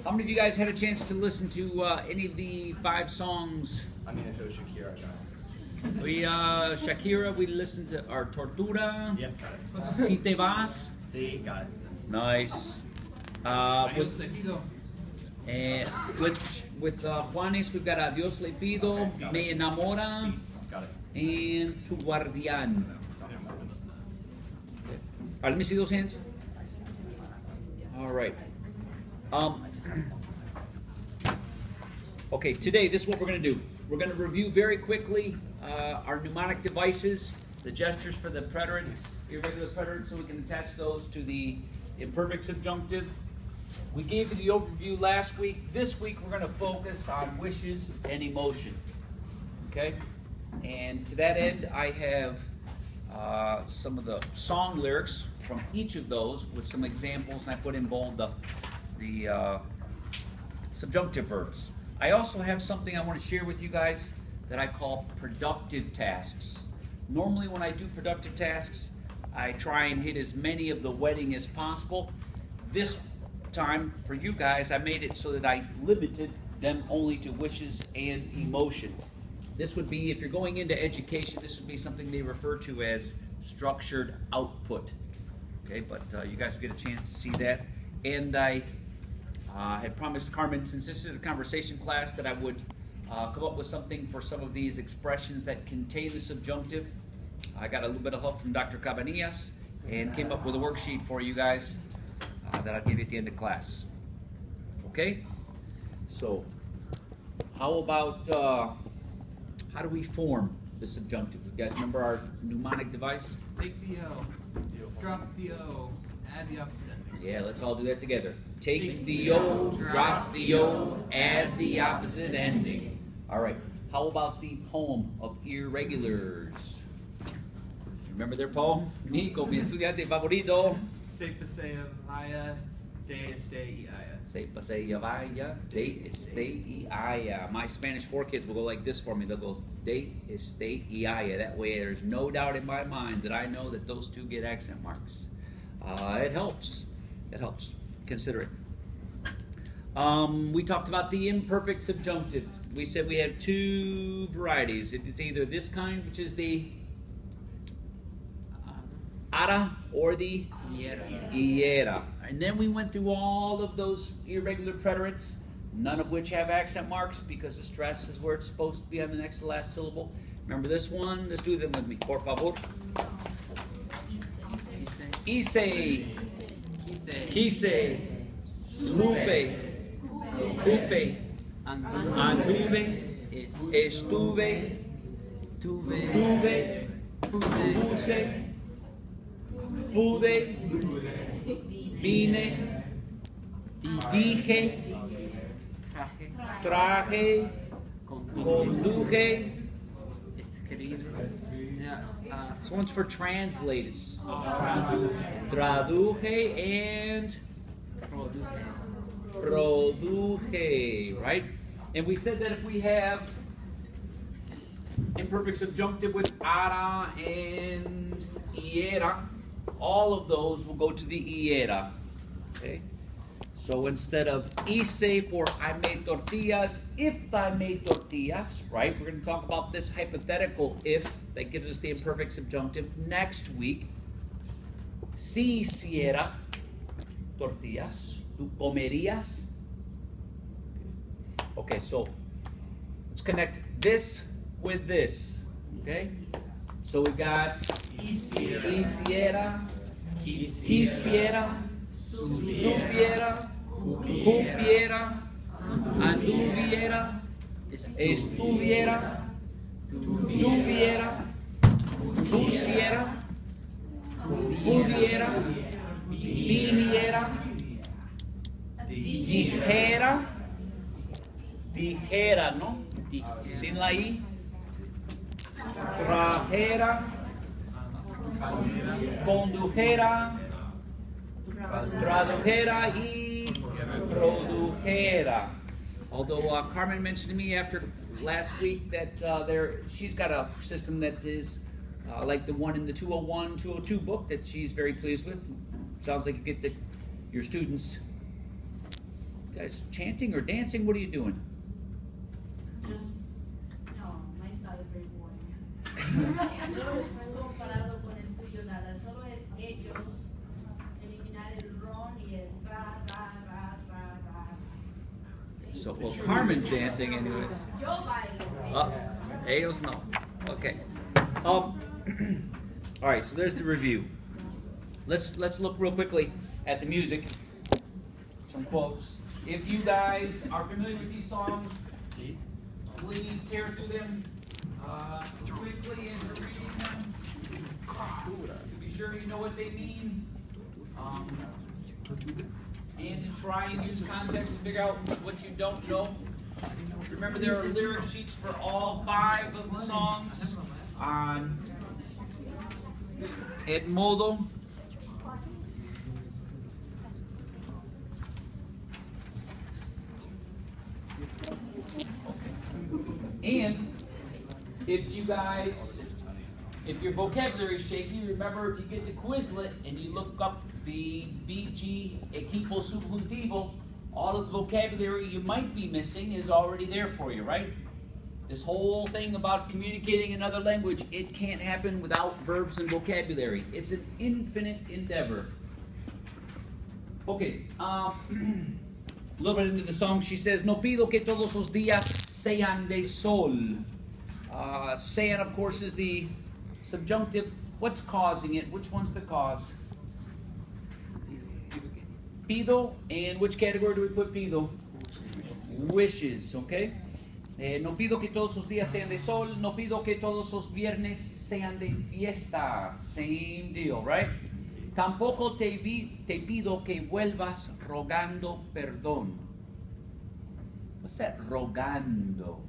How many of you guys had a chance to listen to any of the 5 songs? I mean, if it was Shakira, Shakira, we listened to our Tortura. Yep, got it. Si Te Vas. See, got it. Nice. With Juanes, we've got Adiós Le Pido, Me Enamora, Got it. and Tu Guardián. All right, let me see those hands. All right. Okay, today this is what we're going to do. We're going to review very quickly our mnemonic devices, the gestures for the preterite, irregular preterite, so we can attach those to the imperfect subjunctive. We gave you the overview last week. This week we're going to focus on wishes and emotion. Okay? And to that end, I have some of the song lyrics from each of those with some examples, and I put in bold the subjunctive verbs. I also have something I want to share with you guys that I call productive tasks. Normally when I do productive tasks, I try and hit as many of the wedding as possible. This time for you guys, I made it so that I limited them only to wishes and emotion. This would be, if you're going into education, this would be something they refer to as structured output. Okay, but you guys will get a chance to see that. And I had promised Carmen, since this is a conversation class, that I would come up with something for some of these expressions that contain the subjunctive. I got a little bit of help from Dr. Cabanillas and came up with a worksheet for you guys that I'll give you at the end of class. Okay? So, how about, how do we form the subjunctive? You guys remember our mnemonic device? Take the O, drop the O, add the opposite ending. Yeah, let's all do that together. Take the O, drop the O, add the opposite ending. All right. How about the poem of irregulars? Remember their poem? Nico, mi estudiante favorito. Se pasea vaya, de este y aya. Se pasea vaya, de este y aya. My Spanish 4 kids will go like this for me. They'll go, de este y aya. That way there's no doubt in my mind that I know that those 2 get accent marks. It helps. It helps. Consider it. We talked about the imperfect subjunctive. We said we have 2 varieties. It's either this kind, which is the ara, or the iera. And then we went through all of those irregular preterites, none of which have accent marks because the stress is where it's supposed to be on the next to last syllable. Remember this one? Let's do them with me, por favor. Ise, quise, supe, cupe, anduve, estuve, tuve, puse, pude, vine, dije, traje, conduje. This one's for translators. Traduje and produje, right? And we said that if we have imperfect subjunctive with ara and iera, all of those will go to the iera. Okay? So instead of hice for I made tortillas, if I made tortillas, right? We're going to talk about this hypothetical if that gives us the imperfect subjunctive next week. Si hiciera tortillas, tú comerías. Okay, so let's connect this with this. Okay? So we got hiciera, quisiera, supiera, cupiera, anduviera, estuviera, tuviera, pusiera, pudiera, viniera, dijera, ¿no? Sin la I. Trajera, condujera, tradujera y produjera. Although Carmen mentioned to me after last week that she's got a system that is like the one in the 201, 202 book that she's very pleased with. Sounds like you get your students guys chanting or dancing? What are you doing? Just, no, my style is very boring. No comparado con el tuyo nada, solo es ellos, eliminar el ron y es ra, ra, ra, ra, ra. So, well, Carmen's dancing anyways. Yo bailo. Ellos no. Okay. All right, so there's the review. Let's look real quickly at the music. Some quotes. If you guys are familiar with these songs, please tear through them quickly as you're reading them. Be sure you know what they mean. And to try and use context to figure out what you don't know. Remember, there are lyric sheets for all 5 of the songs on Edmodo. And if your vocabulary is shaky, remember if you get to Quizlet and you look up the BG equipo subjuntivo, all of the vocabulary you might be missing is already there for you, right? This whole thing about communicating another language, it can't happen without verbs and vocabulary. It's an infinite endeavor. Okay, a little bit into the song, she says, no pido que todos los días sean de sol. Sean, of course, is the subjunctive. What's causing it? Which one's the cause? Pido, and which category do we put pido? Wishes, okay? No pido que todos los días sean de sol. No pido que todos los viernes sean de fiesta. Same deal, right? Tampoco te pido que vuelvas rogando perdón. What's that? Rogando.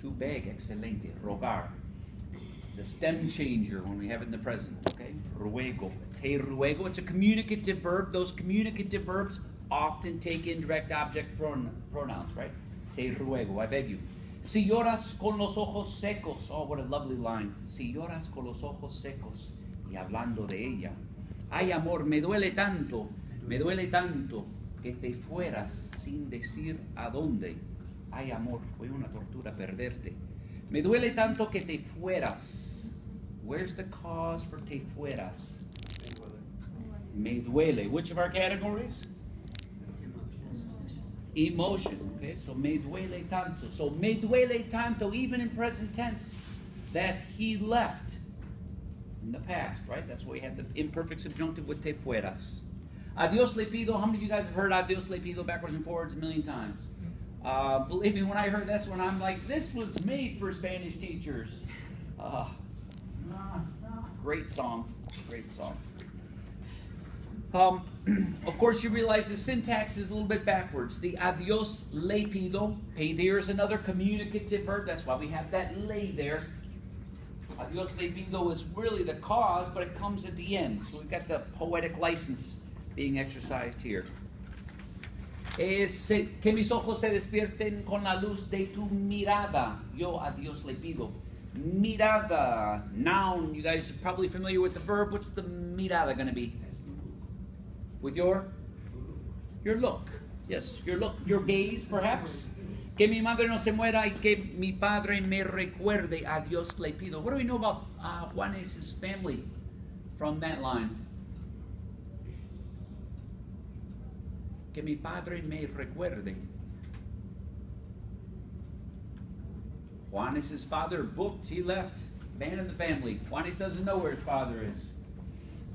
To beg. Excelente. Rogar. It's a stem changer when we have it in the present. Okay? Ruego. Te ruego. It's a communicative verb. Those communicative verbs often take indirect object pronouns, right? Te ruego. I beg you. Si lloras con los ojos secos. Oh, what a lovely line. Si lloras con los ojos secos. Y hablando de ella. Ay, amor, me duele tanto que te fueras sin decir a dónde. Ay, amor, fue una tortura perderte. Me duele tanto que te fueras. Where's the cause for te fueras? Me duele. Which of our categories? Emotion. Okay, so me duele tanto. So me duele tanto, even in present tense, that he left. In the past, right? That's why we have the imperfect subjunctive with te fueras. Adios le pido. How many of you guys have heard adios le pido backwards and forwards a million times? Believe me, when I heard this one, I'm like, this was made for Spanish teachers. Great song. Great song. Of course, you realize the syntax is a little bit backwards. The adios le pido. Pedir is another communicative verb. That's why we have that le there. Adios le pido is really the cause, but it comes at the end. So we've got the poetic license being exercised here. Que mis ojos se despierten con la luz de tu mirada. Yo a Dios le pido. Mirada, noun. You guys are probably familiar with the verb. What's the mirada going to be? With your look. Yes, your look, your gaze, perhaps. Que mi madre no se muera y que mi padre me recuerde. A Dios le pido. What do we know about Juanes' family from that line? Que mi padre me recuerde. Juanes' father booked, he left, abandoned the family. Juanes doesn't know where his father is.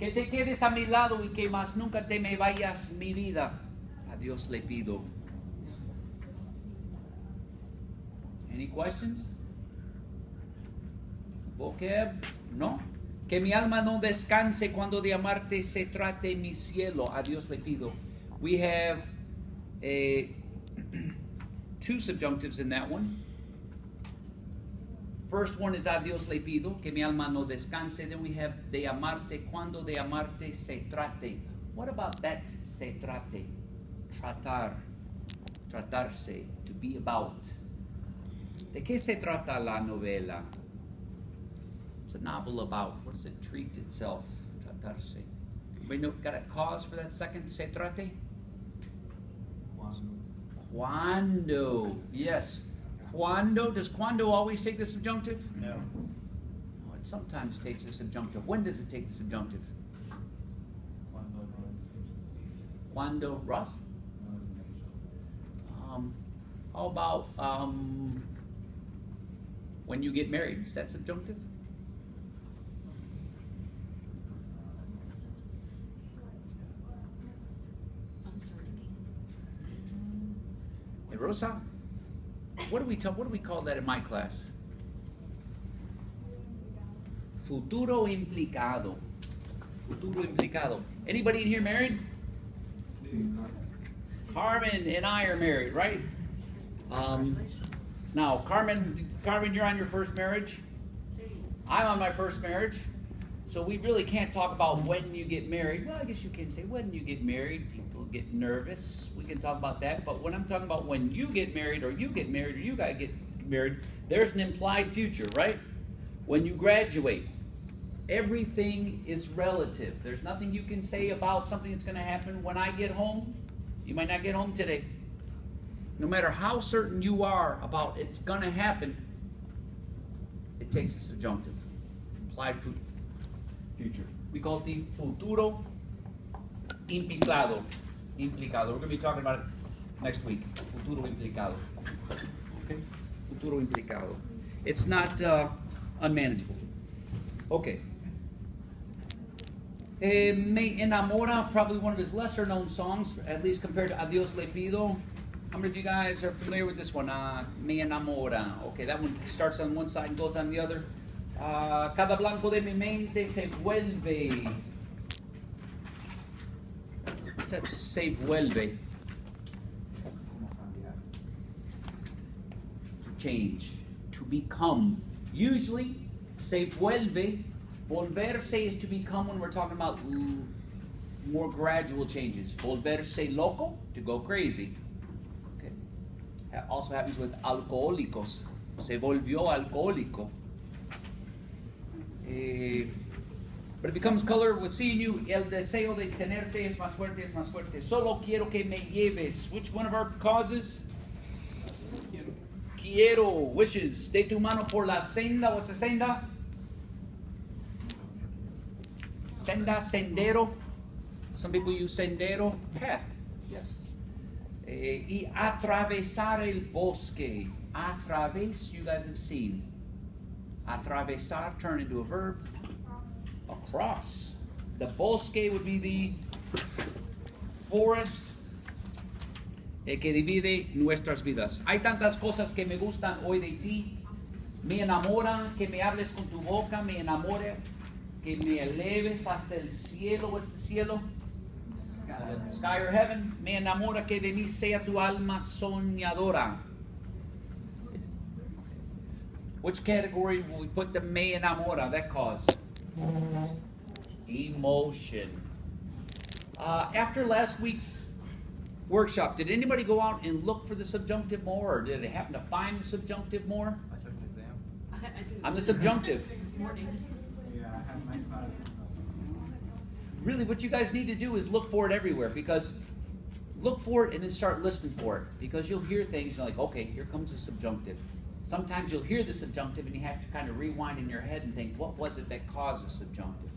Que te quedes a mi lado y que más nunca te me vayas mi vida. A Dios le pido. Any questions? Vocab? No. Que mi alma no descanse cuando de amarte se trate mi cielo. A Dios le pido. We have two subjunctives in that one. First one is a Dios le pido, que mi alma no descanse. Then we have de amarte, cuando de amarte se trate. What about that se trate? Tratar, tratarse, to be about. ¿De qué se trata la novela? It's a novel about. What does it treat itself? Tratarse. Anybody got a cause for that second se trate? Cuando. Yes. Cuando. Does cuando always take the subjunctive? No. No, it sometimes takes the subjunctive. When does it take the subjunctive? Cuando. Ross? How about when you get married? Is that subjunctive? Hey, Rosa, what do we call that in my class? Futuro implicado. Futuro implicado. Anybody in here married? Carmen and I are married, right? Now, Carmen, you're on your first marriage. I'm on my first marriage. So we really can't talk about when you get married. Well, I guess you can say when you get married, people get nervous. We can talk about that. But when I'm talking about when you get married or you get married or you guys get married, there's an implied future, right? When you graduate, everything is relative. There's nothing you can say about something that's going to happen when I get home. You might not get home today. No matter how certain you are about it's going to happen, it takes a subjunctive, implied future. We call it the futuro implicado. Implicado. We're going to be talking about it next week. Futuro implicado. Okay? Futuro implicado. It's not unmanageable. Okay. Me Enamora, probably one of his lesser known songs, at least compared to Adios Le Pido. How many of you guys are familiar with this one? Me Enamora. Okay, that one starts on one side and goes on the other. Cada blanco de mi mente se vuelve. What's that? Se vuelve. To change. To become. Usually, se vuelve. Volverse is to become when we're talking about more gradual changes. Volverse loco, to go crazy. Okay. Also happens with alcohólicos. Se volvió alcohólico. But it becomes color with seeing you. El deseo de tenerte es más fuerte, es más fuerte. Solo quiero que me lleves. Which one of our causes? Quiero. Wishes. De tu mano por la senda. What's a senda? Senda, sendero. Some people use sendero. Path. Yes. Y atravesar el bosque. Atraves, you guys have seen. Atravesar, turn into a verb. Across. The bosque would be the forest que divide nuestras vidas. Hay tantas cosas que me gustan hoy de ti. Me enamora que me hables con tu boca. Me enamora que me eleves hasta el cielo. What's the cielo? Sky or heaven. Me enamora que de mí sea tu alma soñadora. Which category will we put the me enamora, that cause? Emotion. After last week's workshop, did anybody go out and look for the subjunctive more, or did they happen to find the subjunctive more? I took an exam. I'm the subjunctive. This morning. Yeah, I have my class. Really, what you guys need to do is look for it everywhere, because look for it and then start listening for it, because you'll hear things, you're like, okay, here comes the subjunctive. Sometimes you'll hear the subjunctive and you have to kind of rewind in your head and think, what was it that caused the subjunctive?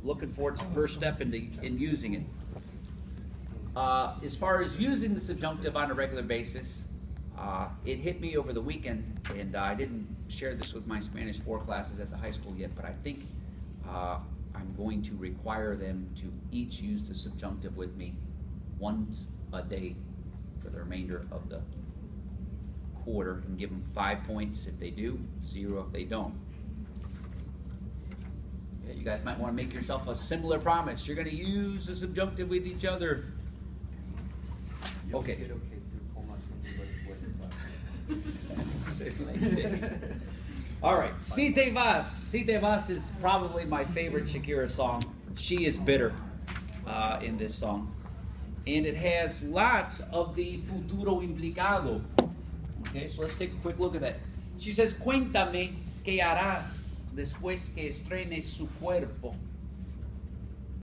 Looking for it's the first step in using it. As far as using the subjunctive on a regular basis, it hit me over the weekend, and I didn't share this with my Spanish 4 classes at the high school yet, but I think I'm going to require them to each use the subjunctive with me once a day for the remainder of the quarter, and give them 5 points if they do, 0 if they don't. Yeah, you guys might want to make yourself a similar promise. You're going to use the subjunctive with each other. Okay. All right. Si te vas. Si te vas is probably my favorite Shakira song. She is bitter in this song. And it has lots of the futuro implicado. Okay, so let's take a quick look at that. She says, cuéntame qué harás después que estrenes su cuerpo.